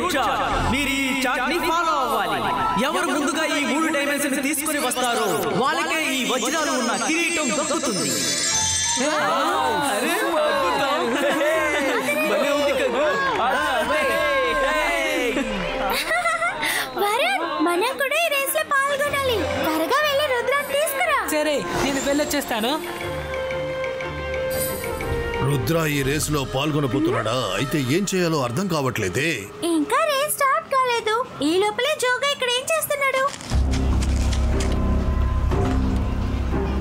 Route chart. మీరు ఈ chart ని ఫాలో అవ్వాలి. ఎవరు ముందుగా ఈ 3 డైమెన్షన్స్ తీసుకుని వస్తారో వాళ్ళకే ఈ వజ్రాలు ఉన్న కిరీటం దక్కుతుంది. మనం కూడా ఈ రేస్ లో పాల్గొనాలి. త్వరగా వెళ్ళి రుద్రాన్ని తీసుకురా. సరే, నేను వెళ్ళొచ్చేస్తాను. రుద్ర ఈ రేసులో పాల్గొనబోతున్నాడా? అయితే ఏం చేయాలో అర్థం కావట్లేదే. ఇంకా రేస్ స్టార్ట్ కాలేదు. ఈ లోపలే జోగా ఇక్కడ ఏం చేస్తున్నాడు?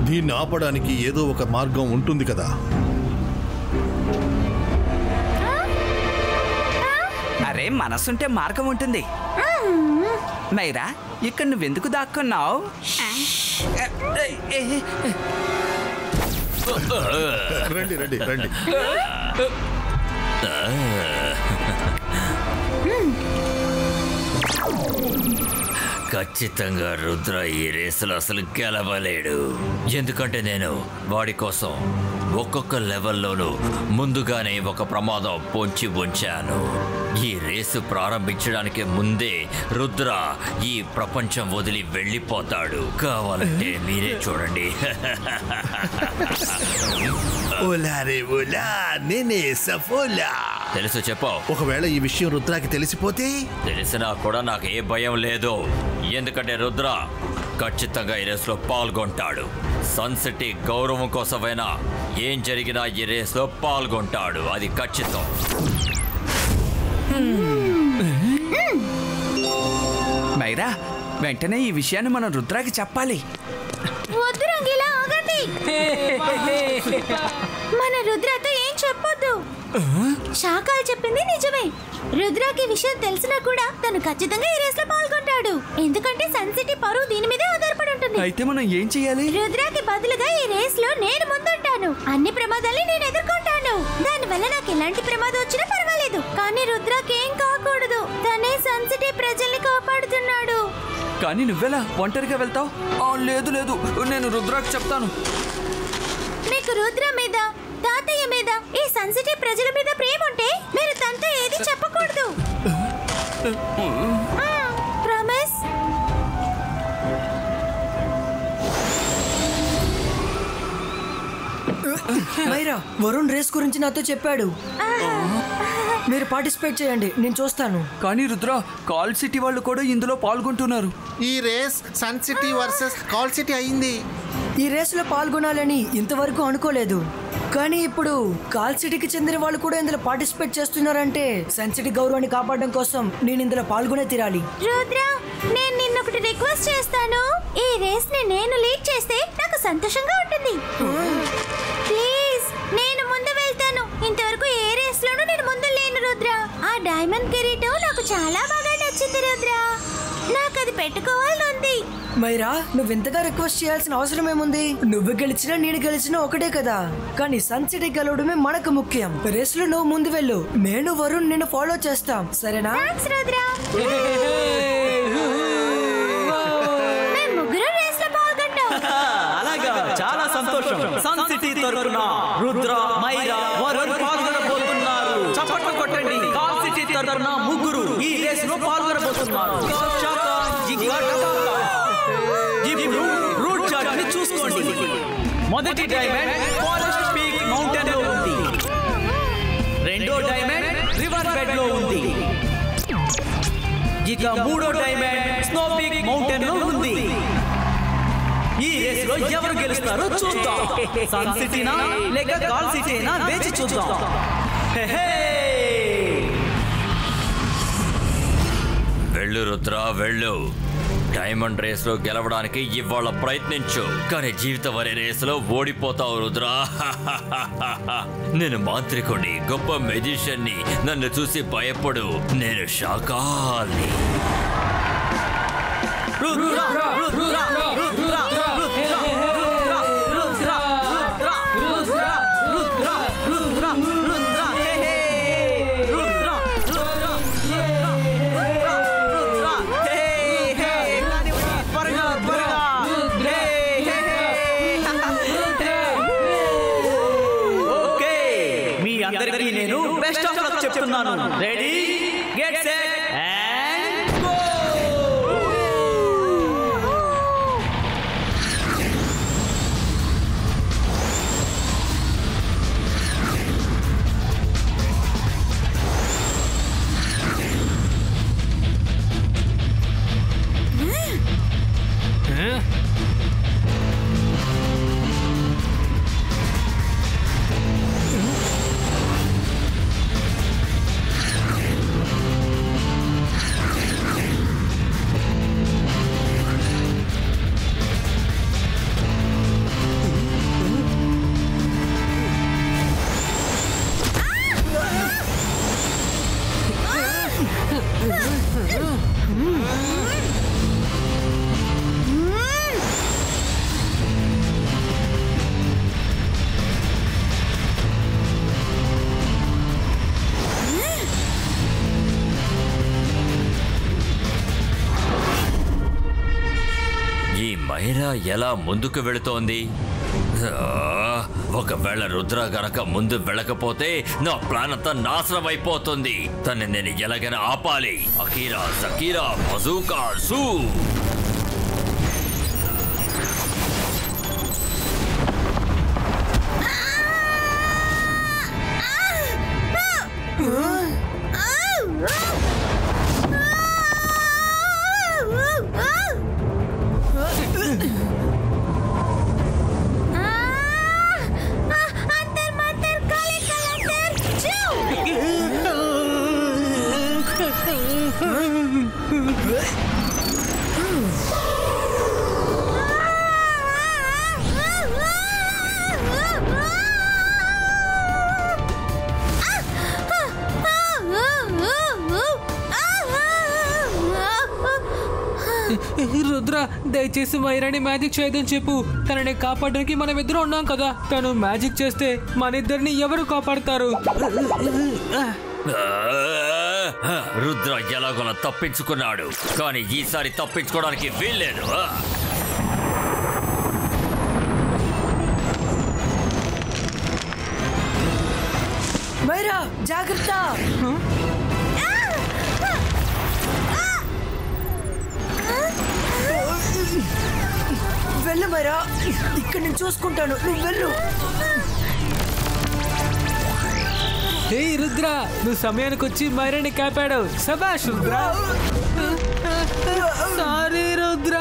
దీన్ని ఆపడానికి ఏదో ఒక మార్గం ఉంటుంది కదా. అరే, మనసుంటే మార్గం ఉంటుంది. మైరా, ఇక్కడ నువ్వెందుకు దాక్కున్నావు? రండి రండి రండి. ఖచ్చితంగా రుద్ర ఈ రేసులో అసలు గెలవలేడు. ఎందుకంటే నేను వాడి కోసం ఒక్కొక్క లెవెల్లోనూ ముందుగానే ఒక ప్రమాదం పొంచి ఉంచాను. ఈ రేసు ప్రారంభించడానికి ముందే రుద్ర ఈ ప్రపంచం వదిలి వెళ్ళిపోతాడు. కావాలంటే మీరే చూడండి. తెలుసు, చెప్పు. ఒకవేళ ఈ విషయం రుద్రాకి తెలిసిపోతే? తెలిసినా కూడా నాకు ఏ భయం లేదు. ఎందుకంటే రుద్ర ఖచ్చితంగా ఈ రేసులో పాల్గొంటాడు. సన్ సిటీ గౌరవం కోసమైనా ఏం జరిగినా ఈ రేసులో పాల్గొంటాడు. అది ఖచ్చితం. మైరా, వెంటనే ఈ విషయాన్ని మనం రుద్రాకి చెప్పాలి. వద్దు రంగీలా, ఆగండి. మన రుద్రతో ఏం చెప్పొద్దు. శాఖలు చెప్పింది నిజమే. రుద్రాకి విషయం తెలిసినా కూడా తను ఖచ్చితంగా ఈ రేస్ లో పాల్గొంటాడు. ఎందుకంటే సన్ సిటీ పరువు దీని మీదే ఆధారపడి ఉంటుంది. అయితే మనం ఏం చేయాలి? రుద్రాకి బదులుగా ఈ రేస్ లో నేను ముందుంటాను. అన్ని ప్రమాదాల్ని నేను ఎదుర్కొంటాను. దానివల్ల నాకు ఎలాంటి ప్రమాదం వచ్చినా పర్వాలేదు. కానీ రుద్రాకి ఏం కాకూడదు. తనే సన్ సిటీ ప్రజల్ని కాపాడుతున్నాడు. కానీ నువ్వెలా ఒంటరిగా వెళ్తావు? లేదు లేదు, నేను రుద్రాకి చెప్తాను. మీకు రుద్ర మీద, తాతయ్య మీద, ఈ సన్ సిటీ ప్రజల మీద ప్రేమ ఉంటే మీరు తనతో ఏది చెప్పకూడదు. ప్రామిస్? మైరా, వరుణ్ రేస్ గురించి నాతో చెప్పాడు. మీరు పార్టిసిపేట్ చేయండి, నేను చూస్తాను. కానీ రుద్ర, కాల్ సిటీ వాళ్ళు కూడా ఇందులో పాల్గొంటున్నారు. ఈ రేస్ సన్ సిటీ వర్సెస్ కాల్ సిటీ అయింది. ఈ రేసులో పాల్గొనాలని ఇంతవరకు అనుకోలేదు. కానీ ఇప్పుడు కాల్ సిటీకి చెందిన వాళ్ళు కూడా ఇందులో పార్టిసిపేట్ చేస్తున్నారంటే సన్ సిటీ గౌరవాన్ని కాపాడడం కోసం నేను ఇందులో పాల్గొనే తీరాలి. రుద్ర, నేను నిన్నొకటి రిక్వెస్ట్ చేస్తాను. ఈ రేస్ ని నేను లీడ్ చేస్తే నాకు సంతోషంగా ఉంటుంది. ప్లీజ్, నేను ముందు వెళ్తాను. ఇంతవరకు ఏ రేస్ లోనూ నేను ముందు లేను రుద్ర. ఆ డైమండ్ కిరీటం నాకు చాలా బాగా నచ్చింది రుద్ర. నాకు అది పెట్టుకోవాలనుంది. మైరా, నువ్వు ఇంతగా రిక్వెస్ట్ చేయాల్సిన అవసరం ఏముంది? నువ్వు గెలిచినా నేను గెలిచినా ఒకటే కదా. కానీ సన్ సిటీ గెలవడమే మనకు ముఖ్యం. రేస్ లో నువ్వు ముందు వెళ్ళు, నేను వరుణ్ నిన్ను ఫాలో చేస్తాం, సరేనా? థాంక్స్ రుద్ర. మేము ముగ్గురు రేస్ లో పాల్గొంటాం. అలాగా, చాలా సంతోషం. సన్ సిటీ తరపున రుద్ర, మైరా, వరుణ్ పాల్గొనబోతున్నారు. చప్పట్లు కొట్టండి. కాల్ సిటీ తరపున ముగ్గురు ఈ రేస్ లో పాల్గొనబోతున్నారు. ఇప్పుడు రూట్ చార్ట్ ని చూసుకోండి. మొదటి డైమండ్ ఫారెస్ట్ పీక్ మౌంటైన్ లో ఉంది. రెండో డైమండ్ రివర్ బెడ్ లో ఉంది. ఇక మూడో డైమండ్ స్నో పీక్ మౌంటైన్ లో ఉంది. ఈ రేస్ లో ఎవరు గెలుస్తారో చూద్దాం. సన్ సిటీనా లేక కాల్ సిటీనా వేచి చూద్దాం. వెళ్ళు రుద్ర, వెళ్ళు. డైమండ్ రేస్లో గెలవడానికి ఇవాళ ప్రయత్నించు. కానీ జీవితం అనే రేసులో ఓడిపోతావు రుద్ర. నేను మాంత్రికుడిని, గొప్ప మెజిషియన్ని. నన్ను చూసి భయపడు. నేను శాకాల్ని. అందరికీ నేను బెస్ట్ ఆఫ్ లక్ చెప్తున్నాను. Ready, get set, and go! Myra ఎలా ముందుకు వెళుతోంది? ఒకవేళ రుద్ర గనక ముందు వెళ్ళకపోతే నా ప్లాన్ అంతా నాశనం అయిపోతుంది. తను నేను ఎలాగైనా ఆపాలి. Akira జకీరా bazooka zoo. రుద్ర, దయచేసి మైరాని మ్యాజిక్ చేయదని చెప్పు. తనని కాపాడడానికి మనం ఇద్దరు ఉన్నాం కదా. తను మ్యాజిక్ చేస్తే మన ఇద్దరిని ఎవరు కాపాడతారు? రుద్ర ఎలాగోలా తప్పించుకున్నాడు, కానీ ఈసారి తప్పించుకోవడానికి వీల్లేదు. మైరా జాగ్రత్త. వెళ్ళు మైరా, ఇక్కడ నేను చూసుకుంటాను, నువ్వు వెళ్ళు. హే రుద్ర, నువ్వు సమయానికి వచ్చి మైరాని కాపాడావు. శభాష్ రుద్ర. సారీ రుద్ర.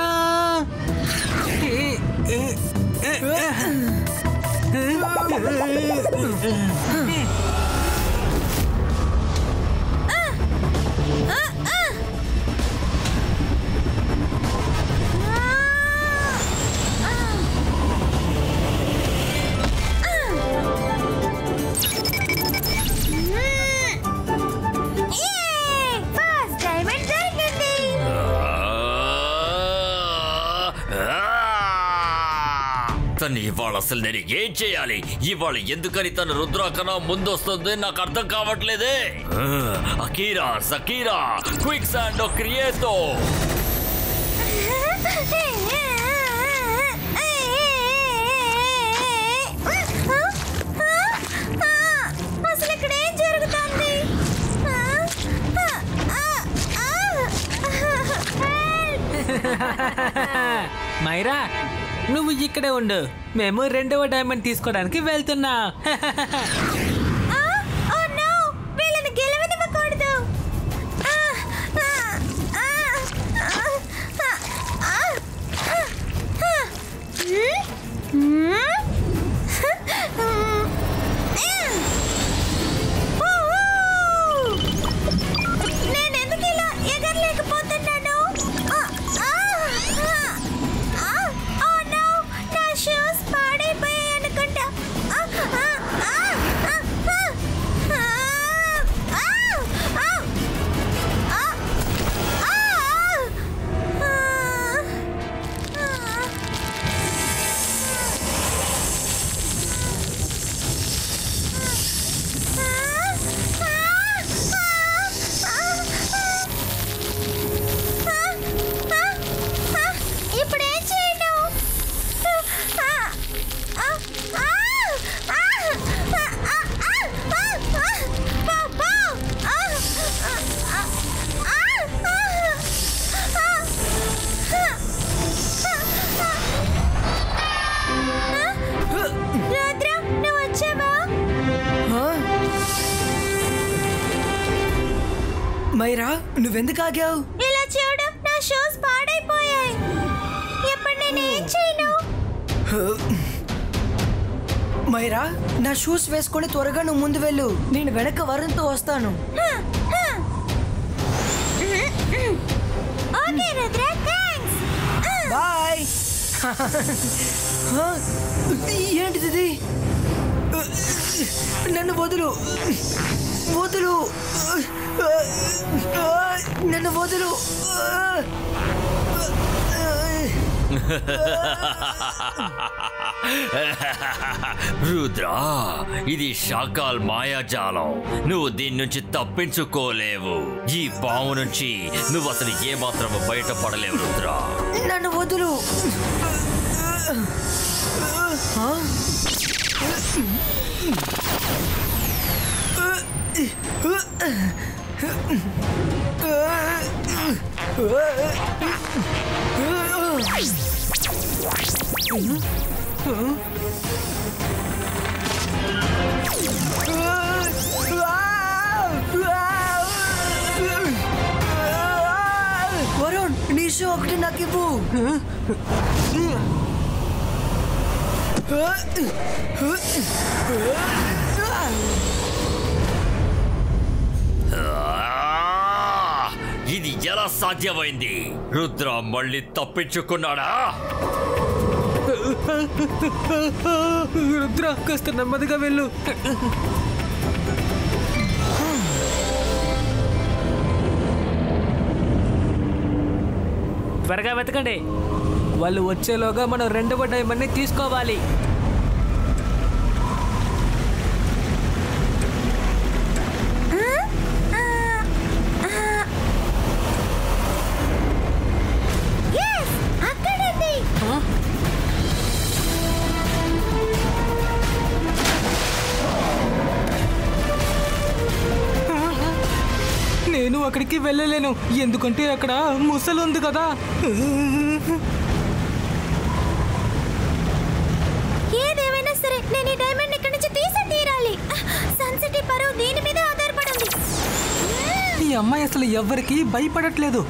ఇవాళ అసలు నేను ఏం చేయాలి? ఇవాళ ఎందుకని తను రుద్ర కన్నా ముందు వస్తుంది నాకు అర్థం కావట్లేదే. Akira జకీరా quick Sandow క్రియేటో. అసలు ఇక్కడ ఏం జరుగుతుంది? మైరా, నువ్వు ఇక్కడే ఉండు. మేము 2వ డైమండ్ తీసుకోవడానికి వెళ్తున్నా. వీళ్ళని గెలవనివ్వకూడదు. నేనెందుకు ఇలా ఎగరలేకపోతున్నాను? నా షూస్ పాడైపోయాయి అనుకుంటా. మైరా నువ్వెందుకు ఆగావు? ఇలా చూడు, నా షూస్ పాడైపోయాయి. ఇప్పుడు నేను ఏం చేయను? మైరా నా షూస్ వేసుకొని త్వరగా నువ్వు ముందు వెళ్ళు. నేను వెనక వరుణ్తో వస్తాను. Okay Rudra, thanks. బాయ్. ఏంటిది? నన్ను వదులు, వదులు, నన్ను వదులు. రుద్ర, ఇది షాకాల్ మాయాజాలం. నువ్వు దీని నుంచి తప్పించుకోలేవు. ఈ పాము నుంచి నువ్వు అసలు ఏమాత్రం బయటపడలేవు రుద్ర. నన్ను వదులు. వరుణ్, నీ షూ ఒకటి నాకు ఇవ్వు. ఇది ఎలా సాధ్యమైంది? రుద్ర మళ్ళీ తప్పించుకున్నాడా? రుద్ర కాస్త నెమ్మదిగా వెళ్ళు. త్వరగా వెతకండి. వాళ్ళు వచ్చేలోగా మనం రెండవ డైమండ్ని తీసుకోవాలి. నేను అక్కడికి వెళ్ళలేను, ఎందుకంటే అక్కడ ముసలు ఉంది కదా. ఏదేమైనా సరే నేను ఈ డైమండ్ ఇక్కడి నుంచి తీసి తీరాలి. సన్సిటీ పరువు దీని మీద ఆధారపడింది. ఈ అమ్మాయి అసలు ఎవ్వరికి భయపడట్లేదు.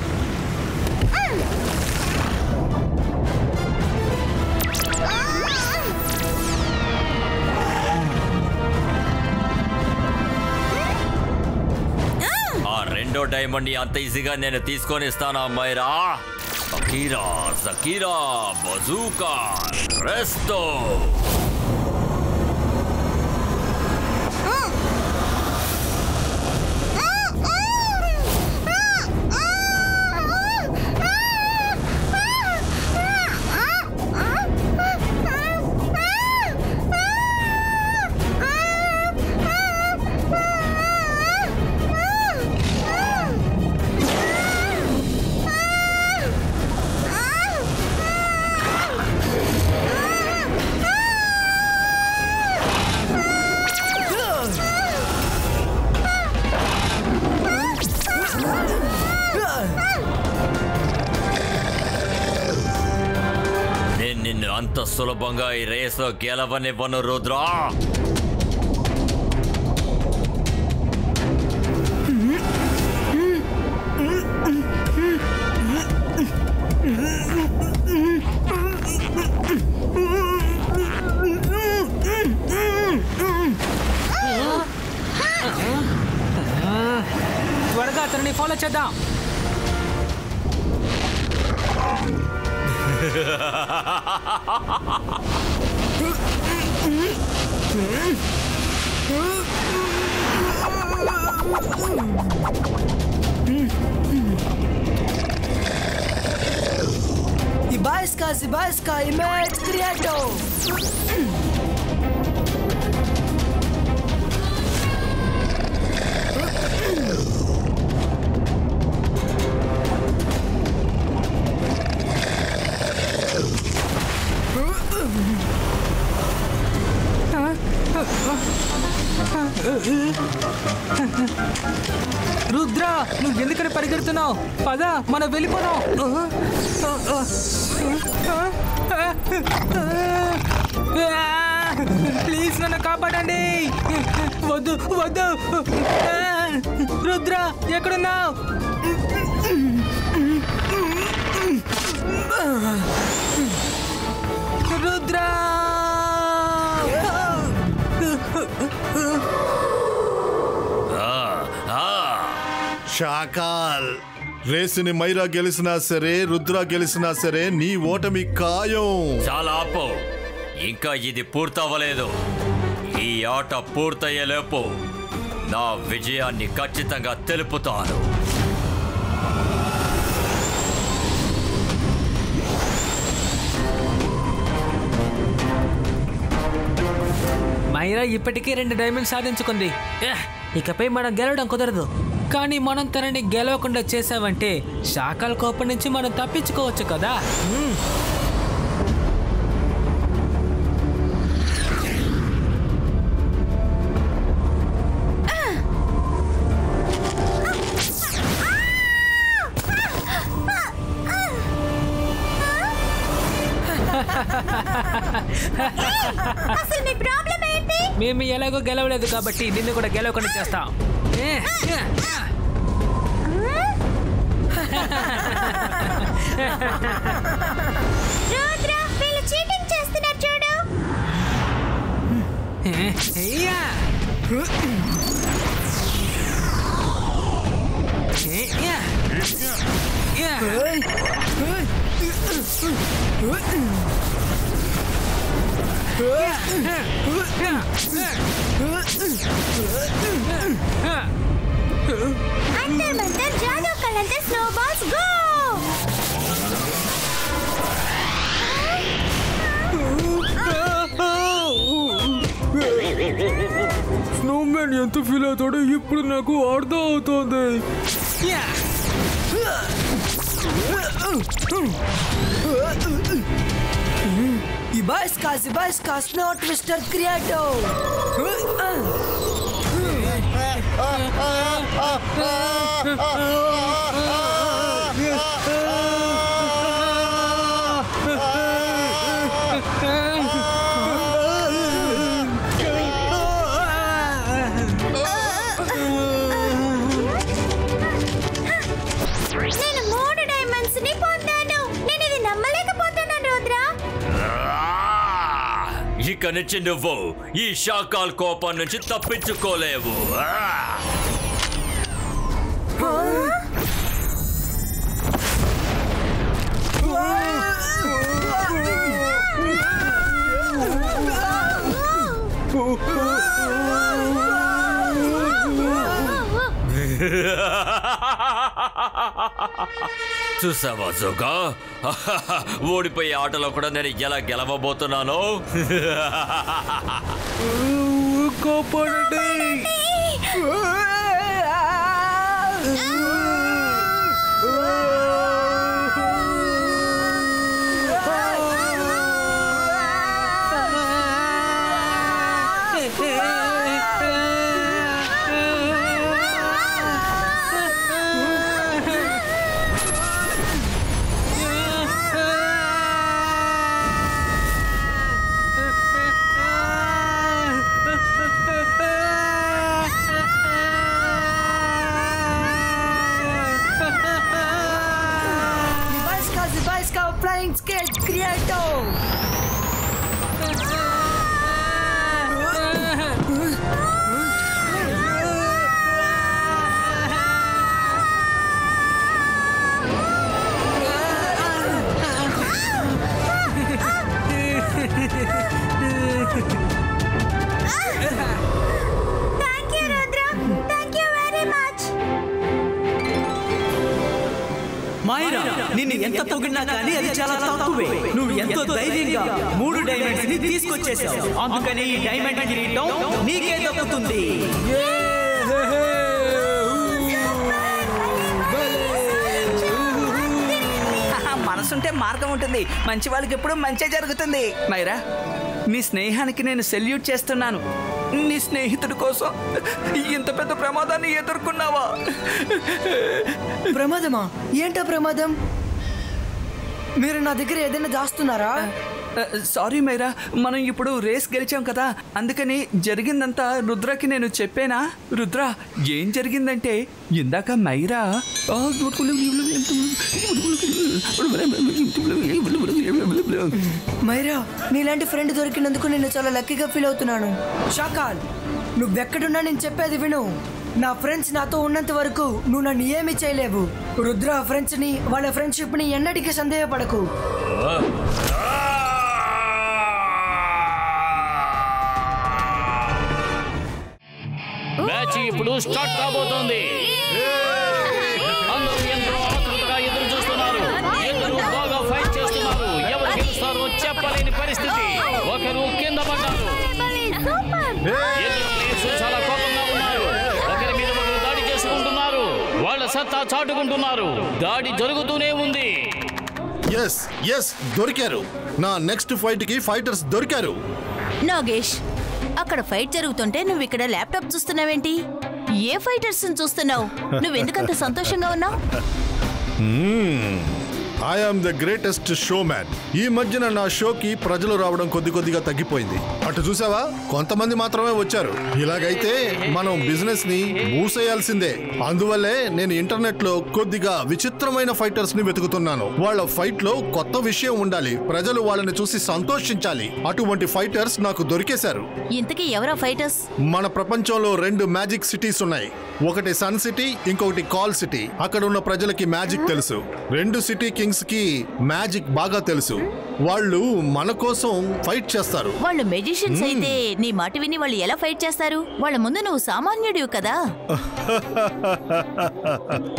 రెండో డైమండ్ అంత ఈజీగా నేను తీసుకొని ఇస్తాను అమ్మాయిరా. జకీరా, జకీరా, బజూకా, రెస్టో. నిన్ను అంత సులభంగా ఈ రేస్లో గెలవనివ్వను రుద్రా. త్వరగా అతన్ని ఫాలో చేద్దాం. Zibajska, image creator. రుద్ర, నువ్వు ఎందుకని పరిగెడుతున్నావు? పద, మనం వెళ్ళిపోదాం. ప్లీజ్ నన్ను కాపాడండి. వద్దు వద్దు. రుద్ర ఎక్కడున్నావు? రుద్ర షాకాల్, రేసుని మైరా గెలిచినా సరే రుద్ర గెలిచినా సరే నీ ఓటమి ఖాయం. చాలా ఆపు, ఇంకా ఇది పూర్తవ్వలేదు. ఈ ఆట పూర్తయ్యేలోపు నా విజయాన్ని ఖచ్చితంగా తెలుపుతాను. మైరా ఇప్పటికే 2 డైమండ్స్ సాధించుకుంది. ఇకపై మనం గెలవడం కుదరదు. కానీ మనం తనని గెలవకుండా చేసావంటే శాఖల కోపం నుంచి మనం తప్పించుకోవచ్చు కదా. అసలు మీ ప్రాబ్లం ఏంటి? మేము ఎలాగో గెలవలేదు కాబట్టి నిన్ను కూడా గెలవకుండా చేస్తాం. రుద్ర, వీళ్ళు చీటింగ్ చేస్తున్నారు చూడు. अंदर मंतर जादू कलंतर स्नोबॉल्स गो. స్నోమ్యాన్ ఎంత ఫీల్ అవుతాడో ఇప్పుడు నాకు అర్థం అవుతోంది. Ibaiska, Snow Twister Creato. నేను 3 డైమండ్స్ ని పొందాను. నేను ఇది నమ్మలేకపోతున్నాను రుద్ర. ఇక నుంచి నువ్వు ఈ శాకాల్ కోపం నుంచి తప్పించుకోలేవు. చూసావా జోగా, ఓడిపోయే ఆటలో కూడా నేను ఎలా గెలవబోతున్నాను. కాపాడండి. Ibaiska Flying Skate Creato. Thank you Rudra. Thank you very much. Myra, నిన్ను ఎంత పొగిడినా కానీ అది చాలా తక్కువే. నువ్వు ఎంతో ధైర్యంగా 3 డైమండ్స్ ని తీసుకొచ్చేసావు. అందుకని ఈ డైమండ్ కిరీటం నీకే దక్కుతుంది. మనసుంటే మార్గం ఉంటుంది. మంచి వాళ్ళకి ఎప్పుడు మంచి జరుగుతుంది. మైరా, నీ స్నేహానికి నేను సెల్యూట్ చేస్తున్నాను. నీ స్నేహితుడి కోసం ఇంత పెద్ద ప్రమాదాన్ని ఎదుర్కొన్నావా? ప్రమాదమా? ఏంటో ప్రమాదం? మీరు నా దగ్గర ఏదైనా దాస్తున్నారా? సారీ మైరా, మనం ఇప్పుడు రేస్ గెలిచాం కదా, అందుకని జరిగిందంతా రుద్రకి నేను చెప్పానా? రుద్ర, ఏం జరిగిందంటే ఇందాక మైరా మైరా, నీలాంటి ఫ్రెండ్ దొరికినందుకు నేను చాలా లక్కీగా ఫీల్ అవుతున్నాను. షాకాల్, నువ్వెక్కడున్నా నేను చెప్పేది విను. నా ఫ్రెండ్స్ నాతో ఉన్నంత వరకు నువ్వు నన్ను ఏమీ చేయలేవు. రుద్ర ఫ్రెండ్స్ ని, వాళ్ళ ఫ్రెండ్షిప్ ని ఎన్నటికీ సందేహపడకు. మ్యాచ్ ఇప్పుడు స్టార్ట్ కాబోతోంది. అందరూ ఎంతో ఆతృతగా ఎదురు చూస్తున్నారు. ఎందరూ బాగా ఫైట్ చేస్తున్నారు. ఎవరు గెలుస్తారో చెప్పలేని పరిస్థితి. ఒకరు కింద పడ్డారు. ఇద్దరు ప్లేయర్స్ చాలా కోపంగా ఉన్నారు. ఒకరి మీద ఒకరు దాడి చేసుకుంటున్నారు. వాళ్ళ సత్తా చాటుకుంటున్నారు. దాడి జరుగుతూనే ఉంది. ఎస్ దొరికారు. నా నెక్స్ట్ ఫైట్ కి ఫైటర్స్ దొరికారు. నాగేష్, అక్కడ ఫైట్ జరుగుతుంటే నువ్వు ఇక్కడ ల్యాప్టాప్ చూస్తున్నావేంటి? ఏ ఫైటర్స్ చూస్తున్నావు? నువ్వెందుకంత సంతోషంగా ఉన్నావు? I am the greatest showman. ఈ మధ్యన నా షోకి ప్రజలు రావడం కొద్దిగా తగ్గిపోయింది. అటు చూసావా, కొంతమంది మాత్రమే వచ్చారు. ఇలాగైతే మనం బిజినెస్ ని మూసేయాల్సిందే. అందువల్లే నేను ఇంటర్నెట్ లో కొద్దిగా విచిత్రమైన ఫైటర్స్ ని వెతుకుతున్నాను. వాళ్ళ ఫైట్ లో కొత్త విషయం ఉండాలి. ప్రజలు వాళ్ళని చూసి సంతోషించాలి. అటువంటి ఫైటర్స్ నాకు దొరికేశారు. ఇంతకీ ఎవరా ఫైటర్స్? మన ప్రపంచంలో 2 మ్యాజిక్ సిటీస్ ఉన్నాయి. ఒకటి సన్ సిటీ, ఇంకొకటి కాల్ సిటీ. అక్కడ ఉన్న ప్రజలకి మ్యాజిక్ తెలుసు. 2 సిటీ కింగ్స్ కి మ్యాజిక్ బాగా తెలుసు. వాళ్ళు మన కోసం ఫైట్ చేస్తారు. వాళ్ళు మెజిషియన్స్ అయితే నీ మాట విని వాళ్ళు ఎలా ఫైట్ చేస్తారు? వాళ్ళ ముందు నువ్వు సామాన్యుడివి కదా.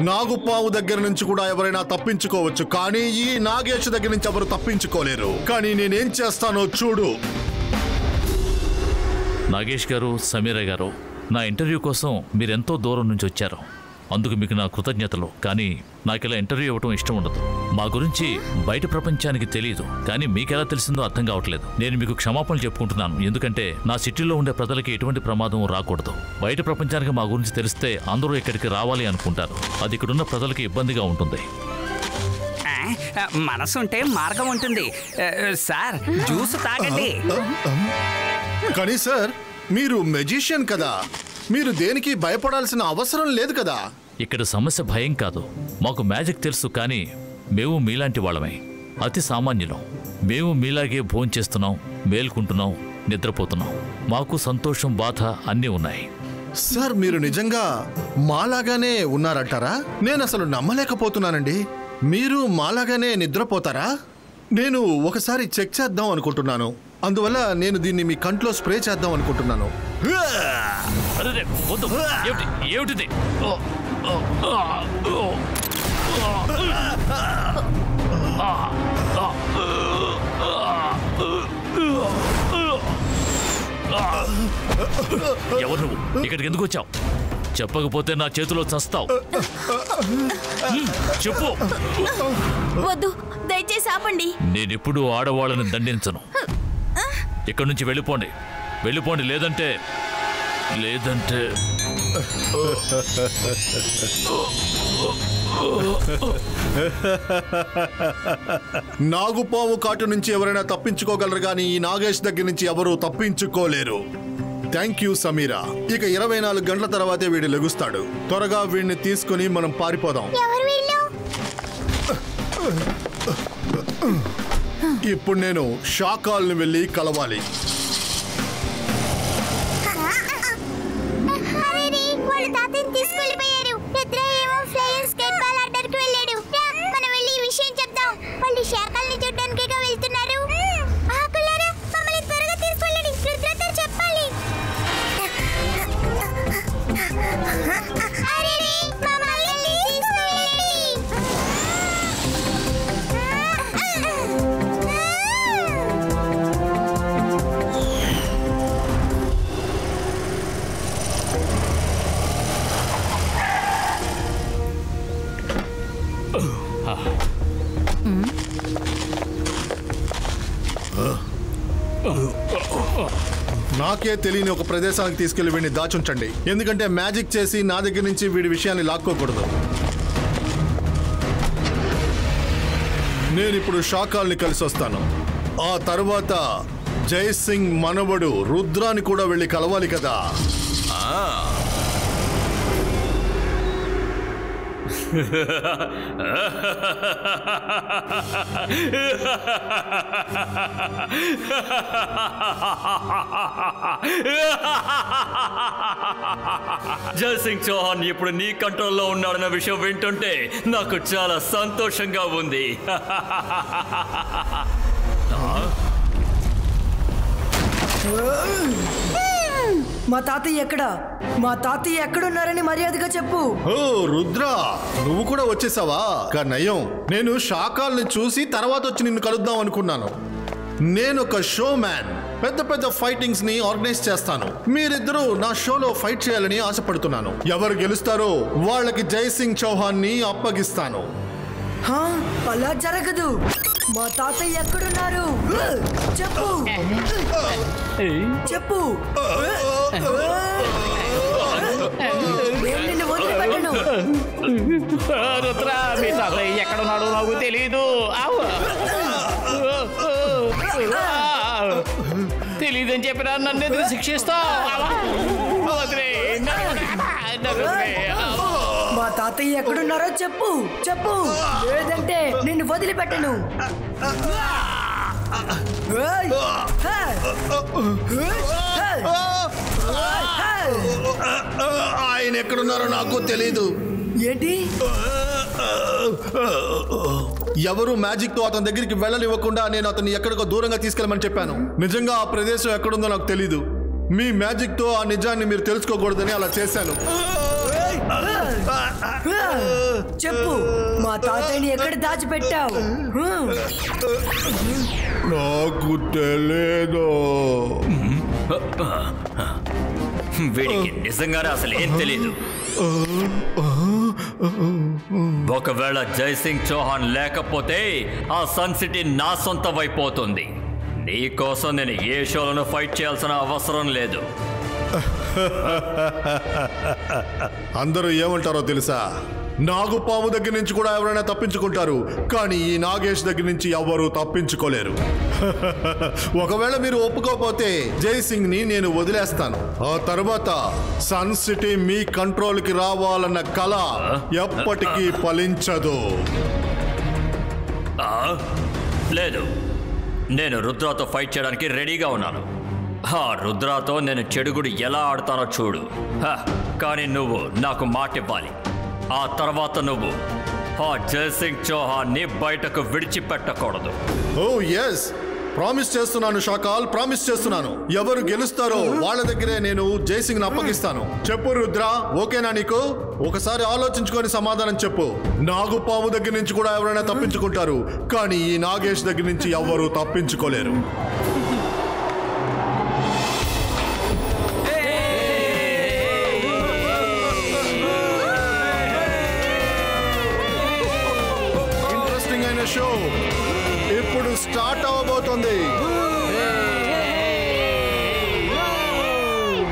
నాగుపాము దగ్గర నుంచి కూడా ఎవరైనా తప్పించుకోవచ్చు, కానీ ఈ నాగేష్ దగ్గర నుంచి ఎవరు తప్పించుకోలేరు. కానీ నేనేం చేస్తానో చూడు. నాగేష్ గారు, సమీరా గారు, నా ఇంటర్వ్యూ కోసం మీరెంతో దూరం నుంచి వచ్చారు. అందుకు మీకు నా కృతజ్ఞతలు. కానీ నాకు ఇలా ఇంటర్వ్యూ ఇవ్వడం ఇష్టం ఉండదు. మా గురించి బయట ప్రపంచానికి తెలియదు, కానీ మీకెలా తెలిసిందో అర్థం కావట్లేదు. నేను మీకు క్షమాపణలు చెప్పుకుంటున్నాను. ఎందుకంటే నా సిటీలో ఉండే ప్రజలకి ఎటువంటి ప్రమాదం రాకూడదు. బయట ప్రపంచానికి మా గురించి తెలిస్తే అందరూ ఇక్కడికి రావాలి అనుకుంటారు. అది ఇక్కడున్న ప్రజలకి ఇబ్బందిగా ఉంటుంది. మనసుంటే మార్గం ఉంటుంది. సార్, జ్యూస్ తాగండి. కానీ సార్, మీరు మెజిషియన్ కదా, మీరు దేనికి భయపడాల్సిన అవసరం లేదు కదా. ఇక్కడ సమస్య భయం కాదు. మాకు మ్యాజిక్ తెలుసు, కానీ మేము మీలాంటి వాళ్ళమే, అతి సామాన్యులం. మేము మీలాగే భోంచేస్తున్నాం, మేల్కుంటున్నాం, నిద్రపోతున్నాం. మాకు సంతోషం, బాధ అన్నీ ఉన్నాయి. సార్, మీరు నిజంగా మాలాగానే ఉన్నారంటారా? నేను అసలు నమ్మలేకపోతున్నానండి. మీరు మాలాగానే నిద్రపోతారా? నేను ఒకసారి చెక్ చేద్దాం అనుకుంటున్నాను. అందువల్ల నేను దీన్ని మీ కంట్లో స్ప్రే చేద్దాం అనుకుంటున్నాను. ఏమిటిది? ఎవరు నువ్వు? ఇక్కడికి ఎందుకు వచ్చావు? చెప్పకపోతే నా చేతిలో చస్తావు. చెప్పు. వద్దు, దయచేసి ఆపండి. నేనెప్పుడు ఆడవాళ్ళని దండించను. ఇక్కడి నుంచి వెళ్ళిపోండి, వెళ్ళిపోండి. లేదంటే నాగుపాము కాటు నుంచి ఎవరైనా తప్పించుకోగలరు, కానీ ఈ నాగేష్ దగ్గర నుంచి ఎవరు తప్పించుకోలేరు. Thank you Sameera. ఇక 24 గంటల తర్వాతే వీడు లెగుస్తాడు. త్వరగా వీడిని తీసుకుని మనం పారిపోదాం. ఇప్పుడు నేను షాకాల్ని వెళ్ళి కలవాలి. శాఖల్ని చూడడానికి వెళ్తున్నారు. మమ్మల్ని త్వరగా తీసుకెళ్ళండి. రుద్రతో చెప్పాలి. నాకే తెలియని ఒక ప్రదేశానికి తీసుకెళ్లి వీడిని దాచుంచండి. ఎందుకంటే మ్యాజిక్ చేసి నా దగ్గర నుంచి వీడి విషయాన్ని లాక్కోకూడదు. నేను ఇప్పుడు షాకాల్ని కలిసి వస్తాను. ఆ తర్వాత జై సింగ్ మనవడు రుద్రాని కూడా వెళ్ళి కలవాలి కదా. జై సింగ్ చౌహాన్ ఇప్పుడు నీ కంట్రోల్లో ఉన్నాడన్న విషయం వింటుంటే నాకు చాలా సంతోషంగా ఉంది. మా తాతయ్య ఎక్కడా? మా తాతయ్య ఎక్కడున్నారని మర్యాదగా చెప్పు. ఓ రుద్ర, నువ్వు కూడా వచ్చేసావా? నయం, నేను శాకాల్ని చూసి తర్వాత వచ్చి నిన్ను కలుద్దాం అనుకున్నాను. నేను ఒక షో మ్యాన్, పెద్ద పెద్ద ఫైటింగ్స్ ని ఆర్గనైజ్ చేస్తాను. మీరిద్దరూ నా షోలో ఫైట్ చేయాలని ఆశపడుతున్నాను. ఎవరు గెలుస్తారో వాళ్ళకి జై సింగ్ చౌహాన్ ని అప్పగిస్తాను. అలా జరగదు. మా తాతయ్య ఎక్కడున్నారు? చెప్పు చెప్పు. నిన్ను వదిలిపెట్టను. రుద్ర, మీ తాతయ్య ఎక్కడున్నాడో నాకు తెలీదు. తెలీదని చెప్పినా నన్ను ఎందుకు శిక్షిస్తావు? మా తాతయ్య ఎక్కడున్నారో చెప్పు చెప్పు, లేదంటే నిన్ను వదిలిపెట్టను. ఆయన ఎక్కడున్నారో నాకు తెలీదు. ఏంటి? ఎవరు మ్యాజిక్ తో అతని దగ్గరికి వెళ్ళనివ్వకుండా నేను అతన్ని ఎక్కడికో దూరంగా తీసుకెళ్ళమని చెప్పాను. నిజంగా ఆ ప్రదేశం ఎక్కడుందో నాకు తెలీదు. మీ మ్యాజిక్ తో ఆ నిజాన్ని మీరు తెలుసుకోకూడదని అలా చేశాను. చెప్పు, మా తాతయ్యని ఎక్కడ దాచిపెట్టావు? నాకు తెలియదు. వీడికి నిజంగానే అసలు ఏం తెలీదు. ఒకవేళ జై సింగ్ చౌహాన్ లేకపోతే ఆ సన్ సిటీ నా సొంతమైపోతుంది. నీకోసం నేను ఏ షోలను ఫైట్ చేయాల్సిన అవసరం లేదు. అందరూ ఏమంటారో తెలుసా? నాగుపాము దగ్గర నుంచి కూడా ఎవరైనా తప్పించుకుంటారు, కానీ ఈ నాగేష్ దగ్గర నుంచి ఎవరు తప్పించుకోలేరు. ఒకవేళ మీరు ఒప్పుకోకపోతే జై సింగ్ ని నేను వదిలేస్తాను. ఆ తర్వాత సన్ సిటీ మీ కంట్రోల్కి రావాలన్న కల ఎప్పటికీ ఫలించదు. లేదు, నేను రుద్రాతో ఫైట్ చేయడానికి రెడీగా ఉన్నాను. రుద్రాతో నేను చెడుగుడు ఎలా ఆడతానో చూడు. కానీ నువ్వు నాకు మాట ఇవ్వాలి. ఆ తర్వాత నువ్వు జై సింగ్ చౌహాన్ ని బయటకు విడిచిపెట్టకూడదు. ఓ ఎస్, ప్రామిస్ చేస్తున్నాను షాకాల్, ప్రామిస్ చేస్తున్నాను. ఎవరు గెలుస్తారో వాళ్ళ దగ్గరే నేను జై సింగ్ ని అప్పగిస్తాను. చెప్పు రుద్ర, ఓకేనా నీకు? ఒకసారి ఆలోచించుకొని సమాధానం చెప్పు. నాగుపాము దగ్గర నుంచి కూడా ఎవరైనా తప్పించుకుంటారు, కానీ ఈ నాగేష్ దగ్గర నుంచి ఎవరు తప్పించుకోలేరు. ఇంట్రెస్టింగ్ అయిన షో ఇప్పుడు స్టార్ట్ అవ్వబోతోంది.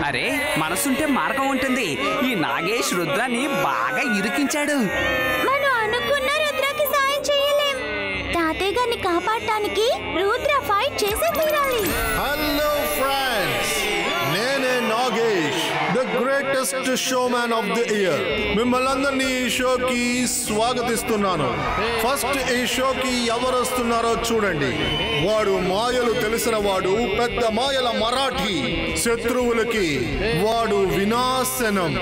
అరే, మనసుంటే మార్గం ఉంటుంది. ఈ నాగేష్ రుద్రాన్ని బాగా ఇరికించాడు. మనం అనుకున్న రుద్రకి సాయం చేయలేం. తాతయ్య గారిని కాపాడటానికి రుద్ర ఫైట్ చేసి తీరాలి. హలో ఫ్రెండ్స్, నేనే Nagesh, the greatest showman of the year. మిమ్మల్ని అందరినీ ఈ షోకి స్వాగతిస్తున్నాను. ఫస్ట్ ఈ షోకి ఎవరు వస్తున్నారో చూడండి. వాడు మాయలు తెలిసిన వాడు, పెద్ద మాయల మరాఠీ. శత్రువులకి వాడు వినాశనం.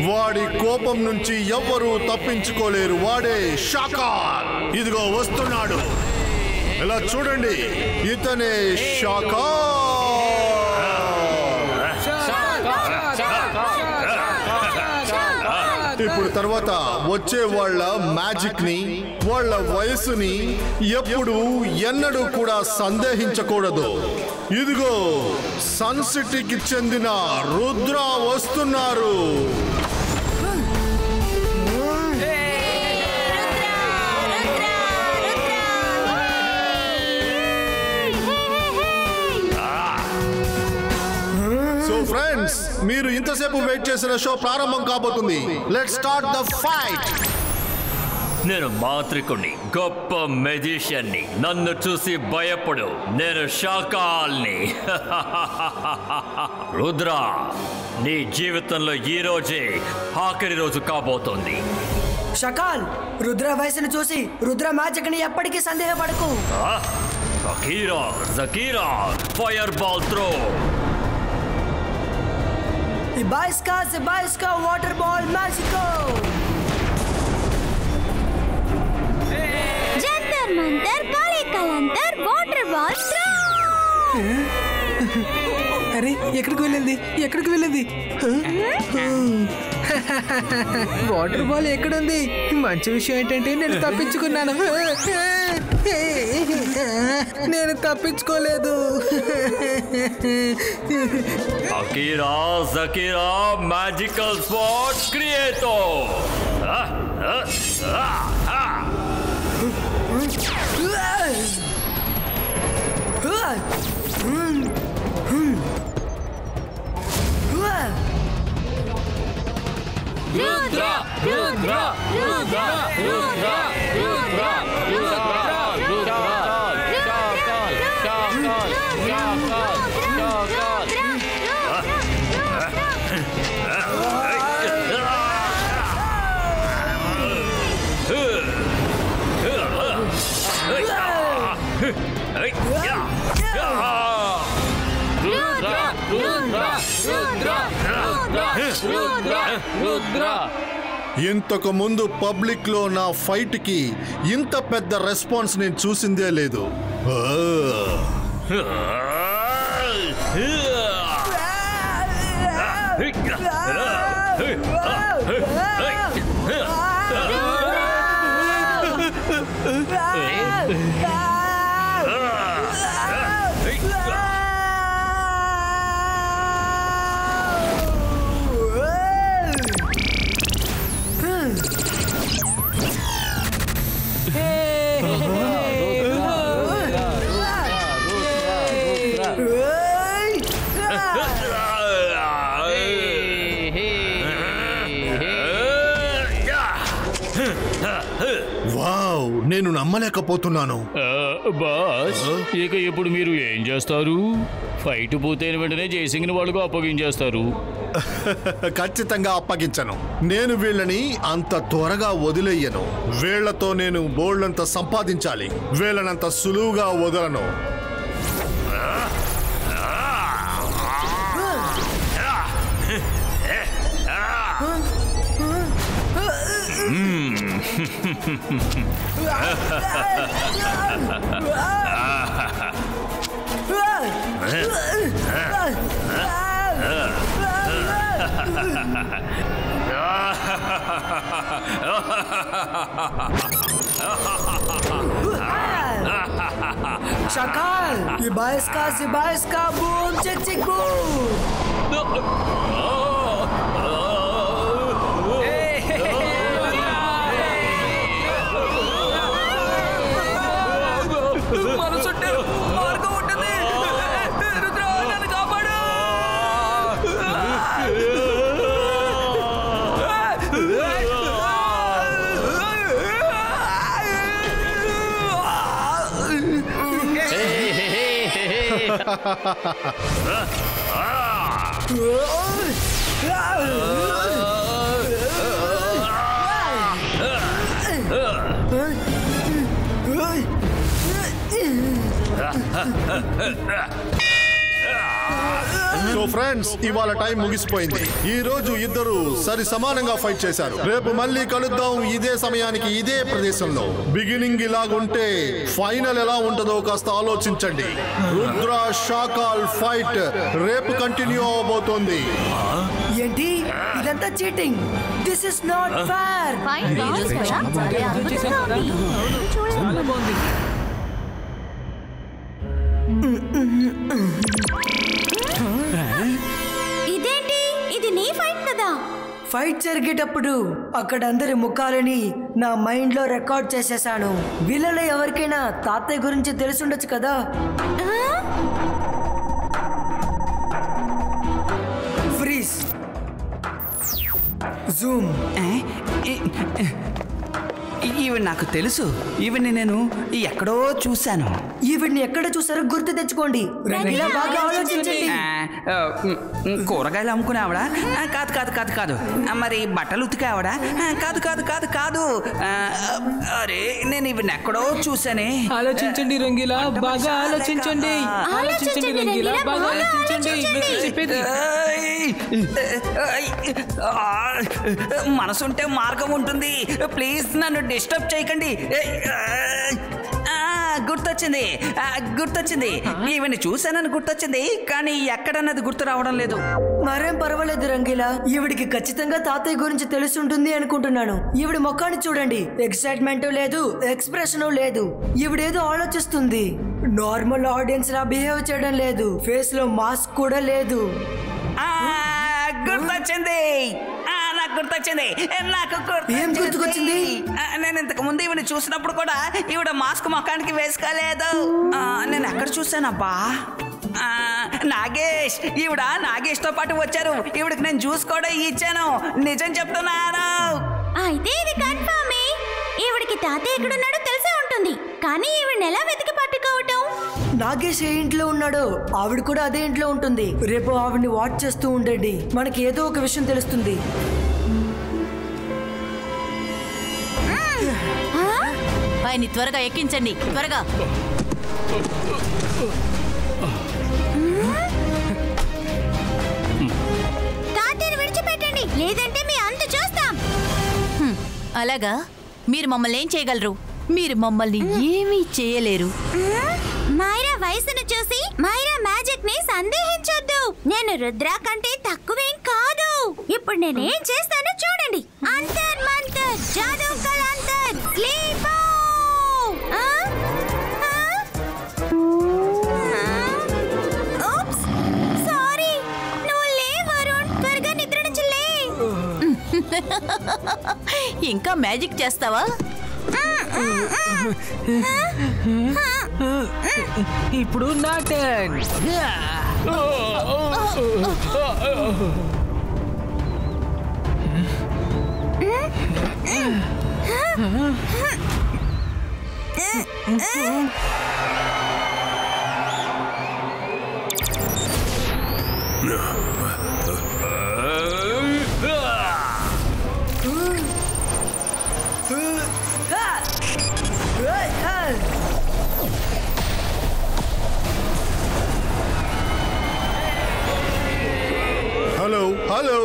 వాడి కోపం నుంచి ఎవ్వరూ తప్పించుకోలేరు. వాడే షాకాల్. ఇదిగో వస్తున్నాడు. ఇలా చూడండి, ఇతనే షాకాల్. ఇప్పుడు తర్వాత వచ్చే వాళ్ళ మ్యాజిక్ ని, వాళ్ళ వయసుని ఎప్పుడు ఎన్నడూ కూడా సందేహించకూడదు. ఇదిగో సన్ సిటీకి చెందిన రుద్ర వస్తున్నారు. సో ఫ్రెండ్స్, మీరు ఇంతసేపు వెయిట్ చేసిన షో ప్రారంభం కాబోతుంది. Let's start the fight. నేను మాంత్రికుణ్ణి, గొప్ప మెజిషియన్ని. నన్ను చూసి భయపడు, నేను షాకాల్ని. రుద్ర, నీ జీవితంలో ఈ రోజే ఆఖరి రోజు కాబోతోంది. షకాల్, రుద్ర వయసును చూసి రుద్ర మ్యాజిక్ ని ఎప్పటికీ సందేహపడకు. Akira, Jakira, fire ball throw. Ibaiska, water ball, magico! Jantar mantar, kale kalantar, water ball, throw! అరే ఎక్కడికి వెళ్ళింది వాటర్ బాల్ ఎక్కడుంది? మంచి విషయం ఏంటంటే నేను తప్పించుకున్నాను. నేను తప్పించుకోలేదు. అకీరా, జకీరా, మ్యాజికల్ స్వార్డ్ క్రియేటో. Rudra, Rudra, Rudra, Rudra, Rudra, Rudra, ఇంతకు ముందు పబ్లిక్ లో నా ఫైట్ కి ఇంత పెద్ద రెస్పాన్స్ నేను చూసిందే లేదు. వావ్, నేను నమ్మలేకపోతున్నాను. బాస్, ఇక ఇప్పుడు మీరు ఏం చేస్తారు? ఫైట్ పూర్తయిన వెంటనే జయసింగ్ ని వాళ్ళకు అప్పగించేస్తారు. ఖచ్చితంగా అప్పగించను. నేను వీళ్ళని అంత త్వరగా వదిలేయను. వీళ్లతో నేను బోల్డంత సంపాదించాలి. వీళ్ళనంత సులువుగా వదలను. Shakal! Ibaiska, boom, chick, boom! మనసుంటే మార్గం ఉంటుంది. రుద్ర, నన్ను కాపాడు. సో ఫ్రెండ్స్, ఇవాళ టైం ముగిసిపోయింది. ఈ రోజు ఇద్దరు సరి సమానంగా ఫైట్ చేశారు. రేపు మళ్ళీ కలుద్దాం ఇదే సమయానికి ఇదే ప్రదేశంలో. బిగినింగ్ ఇలాగుంటే ఫైనల్ ఎలా ఉంటుందో కాస్త ఆలోచించండి. రుద్ర షాకాల్ ఫైట్ రేపు కంటిన్యూ అవబోతోంది. ఏంటి ఇదంతా cheating? This is not fair. ఇదేంటి? ఇది నీ ఫైట్ కదా? ఫైట్ జరిగేటప్పుడు అక్కడ అందరి ముఖాలని నా మైండ్ లో రికార్డ్ చేసేసాను. వీళ్ళలో ఎవరికైనా తాతయ్య గురించి తెలుసుండొచ్చు కదా. Freeze, Zoom. ఈవిడ నాకు తెలుసు. ఈవిడ్ని నేను ఎక్కడో చూశాను. ఈవిడ్ని ఎక్కడ చూసారో గుర్తు తెచ్చుకోండి. రంగీలా బాగా ఆలోచించండి. కూరగాయలు అమ్ముకునే ఆవిడ? కాదు కాదు కాదు కాదు. మరి బట్టలు ఉతికే ఆవిడ? కాదు కాదు కాదు కాదు. అరే నేను ఈవిడ్ని ఎక్కడో చూసానే. ఆలోచించండి రంగీలా, బాగా ఆలోచించండి. ఆలోచించండి రంగీలా, బాగా ఆలోచించండి. చెప్పేది మనసుంటే మార్గం ఉంటుంది. ప్లీజ్ నన్ను డిస్టర్బ్ చేయకండి. గుర్తొచ్చింది. ఈవెన్ని చూశానని గుర్తొచ్చింది, కానీ ఎక్కడన్నది గుర్తు రావడం లేదు. మరేం పర్వాలేదు రంగీలా, ఈవిడికి ఖచ్చితంగా తాతయ్య గురించి తెలిసి ఉంటుంది అనుకుంటున్నాను. ఈవిడ ముఖాన్ని చూడండి, ఎక్సైట్మెంట్ లేదు, ఎక్స్ప్రెషన్ లేదు. ఈవిడేదో ఆలోచిస్తుంది. నార్మల్ ఆడియన్స్ లా బిహేవ్ చేయడం లేదు. ఫేస్ లో మాస్క్ కూడా లేదు. గుర్తొచ్చింది. ఏం గుర్తుకొచ్చింది? నేను ఇంతకు ముందు ఈవిడ చూసినప్పుడు కూడా ఈవిడ మాస్క్ ముఖానికి వేసుకోలేదు. నేను ఎక్కడ చూసానబ్బా? నాగేష్, ఈవిడ నాగేష్ తో పాటు వచ్చారు. ఈవిడకి నేను జ్యూస్ కూడా ఇచ్చాను. నిజం చెప్తున్నాను. అయితే ఇది కన్ఫర్మే. ఈవిడికి తాతయ్య ఎక్కడున్నాడో తెలిసే ఉంటుంది, కానీ ఈవిడని ఎలా వెతికి పట్టుకోవటం? నాగేష్ ఏ ఇంట్లో ఉన్నాడో ఆవిడ కూడా అదే ఇంట్లో ఉంటుంది. రేపు ఆవిడ్ని వాచ్ చేస్తూ ఉండండి, మనకి ఏదో ఒక విషయం తెలుస్తుంది. ఆయన్ని త్వరగా ఎక్కించండి, త్వరగా. తాతయ్యని విడిచిపెట్టండి, లేదంటే మీ అంత చూస్తాం. అలాగా? మీరు మమ్మల్ని ఏం చేయగలరు? మీరు మమ్మల్ని ఏమీ చేయలేరు. మైరా వయసును చూసి మైరా మ్యాజిక్ ని సందేహించొద్దు. నేను రుద్రా కంటే తక్కువేం కాదు. ఇప్పుడు నేనేం చేస్తానో చూడండి. అంతర్ మంతర్ జాదూ కలాంతర్ స్లీప్. సారీ, నువ్వు లే వరుణ్, త్వరగా నిద్ర నుంచి లే. ఇంకా మ్యాజిక్ చేస్తావా? ఇప్పుడు నా టర్న్. హలో హలో,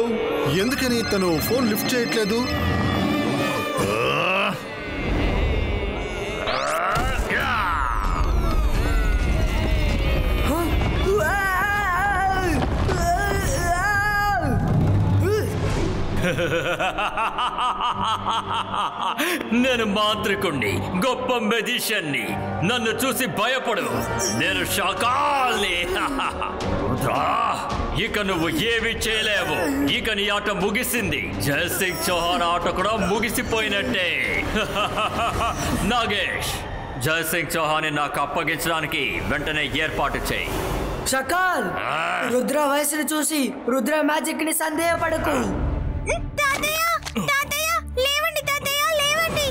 ఎందుకని తను ఫోన్ లిఫ్ట్ చేయట్లేదు? నేను మాంత్రికుణ్ణి, గొప్ప మెజిషియన్ని. నన్ను చూసి భయపడు, నేను షాకాల్ని. ఇక నువ్వు ఏమి చేయలేవు. ఇక నీ ఆట ముగిసింది. జై సింగ్ చౌహాన్ ఆట కూడా ముగిసిపోయినట్టే. నాగేష్, జై సింగ్ చౌహాన్ నాకు అప్పగించడానికి వెంటనే ఏర్పాటు చేయి. షకాల్, రుద్ర వయసును చూసి రుద్ర మ్యాజిక్ ని సందేహపడకు. తాతయ్య, తాతయ్య, లేవండి తాతయ్య, లేవండి.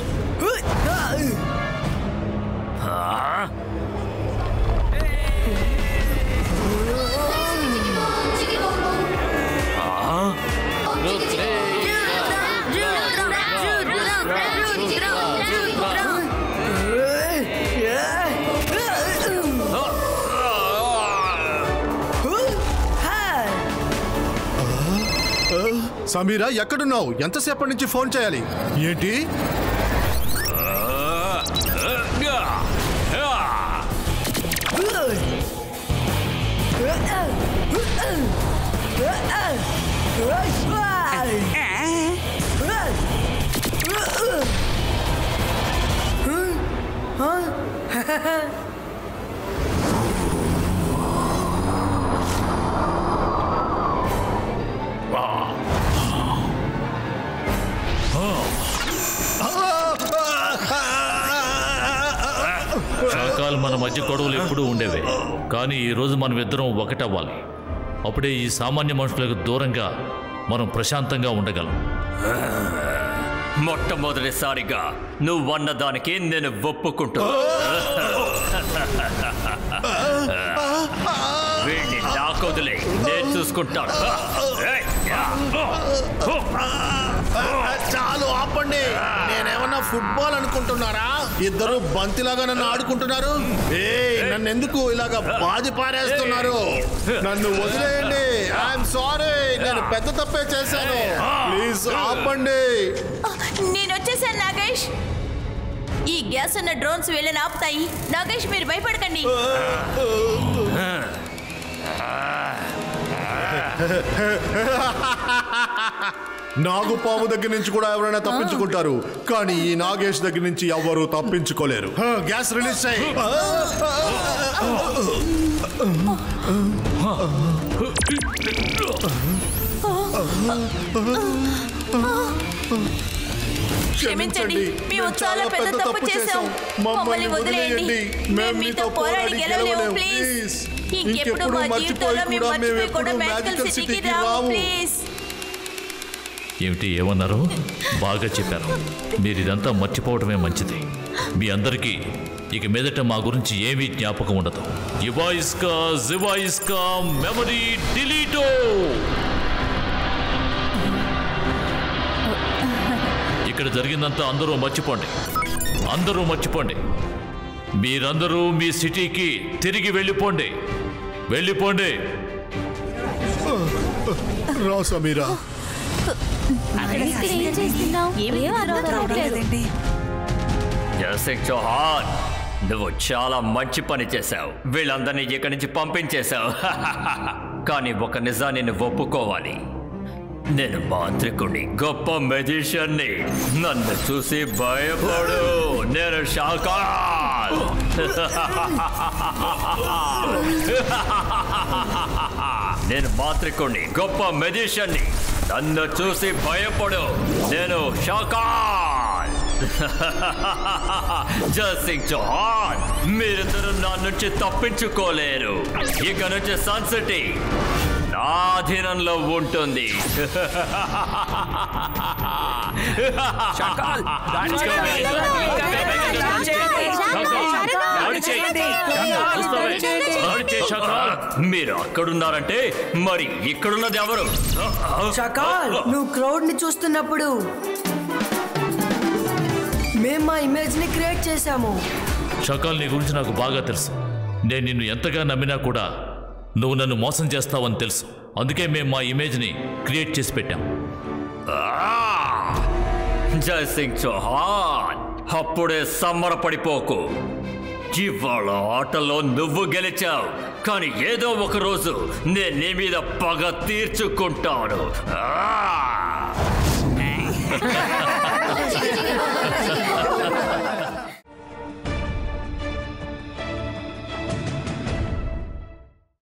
సమీరా, ఎక్కడున్నావు? ఎంతసేపటి నుంచి ఫోన్ చేయాలి? ఏంటి? షాకాల్, మన మధ్య గొడవలు ఎప్పుడూ ఉండేవే, కానీ ఈరోజు మనం ఇద్దరం ఒకటవ్వాలి. అప్పుడే ఈ సామాన్య మనుషులకు దూరంగా మనం ప్రశాంతంగా ఉండగలం. మొట్టమొదటిసారిగా నువ్వన్న దానికి నేను ఒప్పుకుంటున్నా. వీడిని నాకు వదిలే, నేను చూసుకుంటాను. చాలు ఆపండి. నేనేమన్నా ఫుట్బాల్ అనుకుంటున్నారా? ఇద్దరు బంతిలాగా నన్ను ఆడుకుంటున్నారు. నన్ను ఎందుకు ఇలాగా బాధి పారేస్తున్నారు? నన్ను వదిలేయండి. ఐఎమ్ సారీ, నేను పెద్ద తప్పే చేశాను. ప్లీజ్ ఆపండి. నేను వచ్చేసాను నాగేష్. ఈ గ్యాస్ ఉన్న డ్రోన్స్ వెళ్ళని ఆపుతాయి. నాగేష్ మీరు భయపడకండి. నాగుపాము దగ్గర నుంచి కూడా ఎవరైనా తప్పించుకుంటారు, కానీ ఈ నాగేష్ దగ్గర నుంచి ఎవరు తప్పించుకోలేరు. గ్యాస్ రిలీజ్ చేయి. క్షమించండి, మేము చాలా పెద్ద తప్పు చేశాం. మమ్మల్ని వదిలేయండి. మేము మీతో పోరాడి గెలవలేము. ప్లీజ్ ఇంకెప్పుడు మా జీవితంలో మేము మర్చిపోకుండా మ్యాజికల్ సిటీకి రాము. ప్లీజ్. ఏమిటి ఏమన్నారు? బాగా చెప్పారు. మీరు ఇదంతా మర్చిపోవడమే మంచిది. మీ అందరికీ ఇక మీదట మా గురించి ఏమీ జ్ఞాపకం ఉండదు. ఇవాయిస్కా జివాయిస్కా మెమరీ డిలీటో. ఇక్కడ జరిగిందంతా అందరూ మర్చిపోండి. అందరూ మర్చిపోండి. మీరందరూ మీ సిటీకి తిరిగి వెళ్ళిపోండి. వెళ్ళిపోండి. రా సమీరా. జయసింగ్ చౌహాన్, నువ్వు చాలా మంచి పని చేశావు. వీళ్ళందరినీ ఇక్కడి నుంచి పంపించేశావు. కానీ ఒక నిజాన్ని నువ్వు ఒప్పుకోవాలి. నేను మాంత్రికుడిని, గొప్ప మెజిషియన్ని. నన్ను చూసి భయపడు. నేను షాకాల్. నేను మాంత్రికుడిని, గొప్ప మెజిషియన్ని. నన్ను చూసి భయపడు. నేను షాకాల్. జయసింగ్ చౌహాన్, మీరిద్దరు నా నుంచి తప్పించుకోలేరు. ఇక నుంచి సన్ సిటీ నా అధీనంలో ఉంటుంది. మీరు అక్కడున్నారంటే మరి ఇక్కడున్నది ఎవరు? షకాల్, నువ్వు క్రౌడ్ ని చూస్తున్నప్పుడు మేము మా ఇమేజ్ ని క్రియేట్ చేశాము. షకాల్, నీ గురించి నాకు బాగా తెలుసు. నేను నిన్ను ఎంతగా నమ్మినా కూడా నువ్వు నన్ను మోసం చేస్తావని తెలుసు. అందుకే మేము మా ఇమేజ్ని క్రియేట్ చేసి పెట్టాం. జయసింగ్ చౌహాన్, అప్పుడే సంబరపడిపోకు. ఇవాళ ఆటలో నువ్వు గెలిచావు, కానీ ఏదో ఒక రోజు నేను నీ మీద పగ తీర్చుకుంటాను.